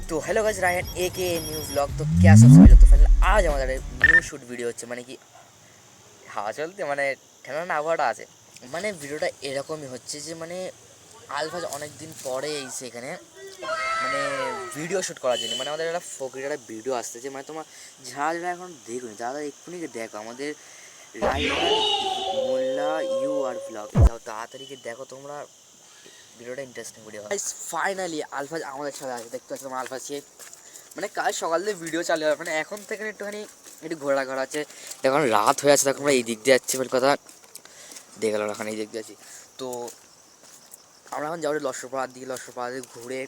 तो hello guys, Ryan ए के new vlog. तो क्या सब सभी लोग, तो फाइनल आज আমাদের নিউ শুট ভিডিও হচ্ছে, মানে কি হাওয়া চলতে মানে ঠান্ডা আবহাওয়াটা আছে, মানে ভিডিওটা এরকমই হচ্ছে যে মানে আলফাজ অনেক দিন পরে এসে এখানে মানে ভিডিও শ্যুট করার জন্য, মানে আমাদের একটা ফকির একটা ভিডিও আসতেছে, মানে তোমার যারা যারা এখন দেখুন যারা এক্ষুনি দেখো আমাদের রায়হান মোল্লা ইউ আর ব্লগ, যাও তাড়াতাড়ি দেখো তোমরা, ভিডিওটা ইন্টারেস্টিং ভিডিও। ফাইনালি আলফাজ আমাদের সাথে আছে, দেখতে পাচ্ছ তোমার আলফাজকে, মানে কাল সকাল থেকে ভিডিও চালু হবে, মানে এখন থেকে একটুখানি একটু ঘোরাঘোরা আছে, এখন রাত হয়ে আছে, তখন আমরা এই দিক দিয়ে যাচ্ছি, বলে কথা দেখলাম এখন এই দিক দিয়ে আছি। তো আমরা এখন যাবো লস্করপাড়ার দিকে, লস্করপাড়া দিয়ে ঘুরে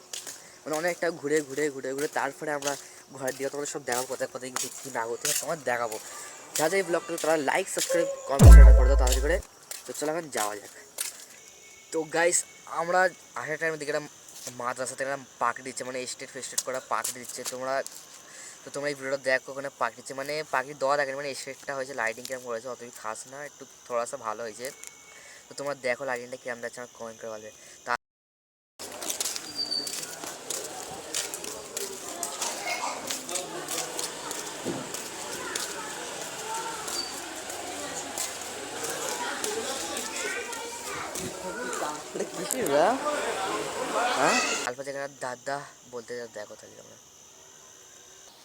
মানে অনেকটা ঘুরে ঘুরে ঘুরে ঘুরে তারপরে আমরা ঘরের দিকে তোমাদের সব দেখাবো, কোথায় কোথায় ঘুরছি না ঘুরছি তোমার দেখাবো। যারা এই ব্লগটা তারা লাইক সাবস্ক্রাইব কমেন্ট শেয়ার করে দাও তাড়াতাড়ি করে। তো চলো এখন যাওয়া যাক। তো গাইস আমরা আসার টাইমের দিকে একটা মাদ্রাসা থেকে একটা পাখি দিচ্ছে, মানে স্টেট ফেস্টেট করা পাখি দিচ্ছে তোমরা। তো তোমরা এই ভিডিওটা দেখো, ওখানে পাখি দিচ্ছে, মানে পাখি দেওয়া দেখেন, মানে স্টেটটা হয়েছে লাইটিং কিরকম করেছে অতই খাস না, একটু থোড়াসা ভালো হয়েছে। তো তোমরা দেখো লাইটিংটা কিরকম যাচ্ছে আমার কমেন্ট করে বলবে। তা কিসের হ্যাঁ আলফা জায়গাটা দাদা বলতে দেখো তাহলে আমরা।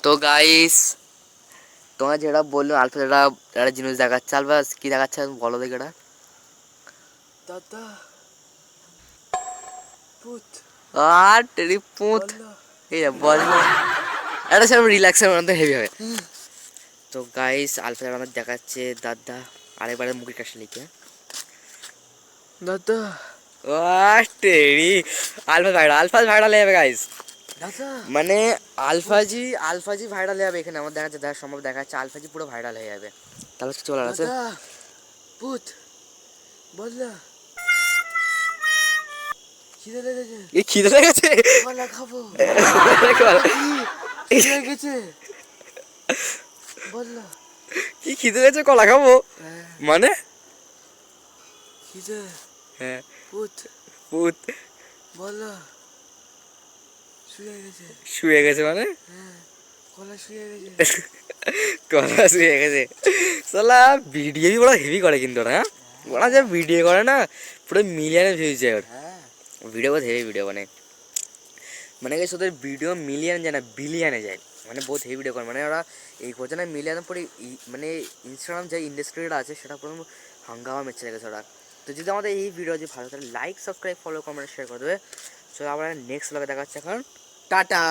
তো গাইস তোমার যেটা বললো আলফা যেটা একটা জিনিস দেখাচ্ছে, আলফা কি দেখাচ্ছে বলো দেখে এটা। দাদা পুত আর টেরি পুঁত এই বল এটা সব রিল্যাক্সের মধ্যে হেভি হবে। তো গাইস আলফা আমাদের দেখাচ্ছে দাদা, আরেকবারে মুখের কাছে লিখে দাদা টেরি আলফা ভাইরাল হবে গাইস, দাদা মানে আলফাজি ভাইরাল হয়ে যাবে এখানে আমার দেখাচ্ছে, দেখা সম্ভব দেখাচ্ছে আলফাজি পুরো ভাইরাল হয়ে যাবে। তাহলে কিছু বলার আছে? দাদা পুত বললা খিদে লেগেছে, এই খিদে লেগেছে, কলা খাবো, কি খিদে লেগেছে বললা খিদে লেগেছে কলা খাবো হ্যাঁ মানে খিদে হ্যাঁ পুত পুত বললা শুয়ে গেছে, শুয়ে গেছে মানে হ্যাঁ কলা শুয়ে গেছে, কলা শুয়ে গেছে। সালা ভিডিও বড় হেভি করে কিন্তু ওরা, হ্যাঁ ওরা যে ভিডিও করে না পুরো মিলিয়নে ভিউজ যায় ওর হ্যাঁ ভিডিও, বহুত হেভি ভিডিও মানে মানে গেছে ওদের ভিডিও মিলিয়ন যায় না বিলিয়নে যায়, মানে বহুত হেভি ভিডিও করে, মানে ওরা এই করছে না মিলিয়নের পরে মানে ইনস্টাগ্রাম যে ইন্ডাস্ট্রিটা আছে সেটা পুরো হাঙ্গামা মেচ্ছে রেখেছে ওরা। তো যদি আমাদের এই ভিডিও যদি ভালো তাহলে like subscribe follow comment share করে দেবে। চলো আমরা নেক্সট ব্লগে দেখা হচ্ছে এখন, টাটা।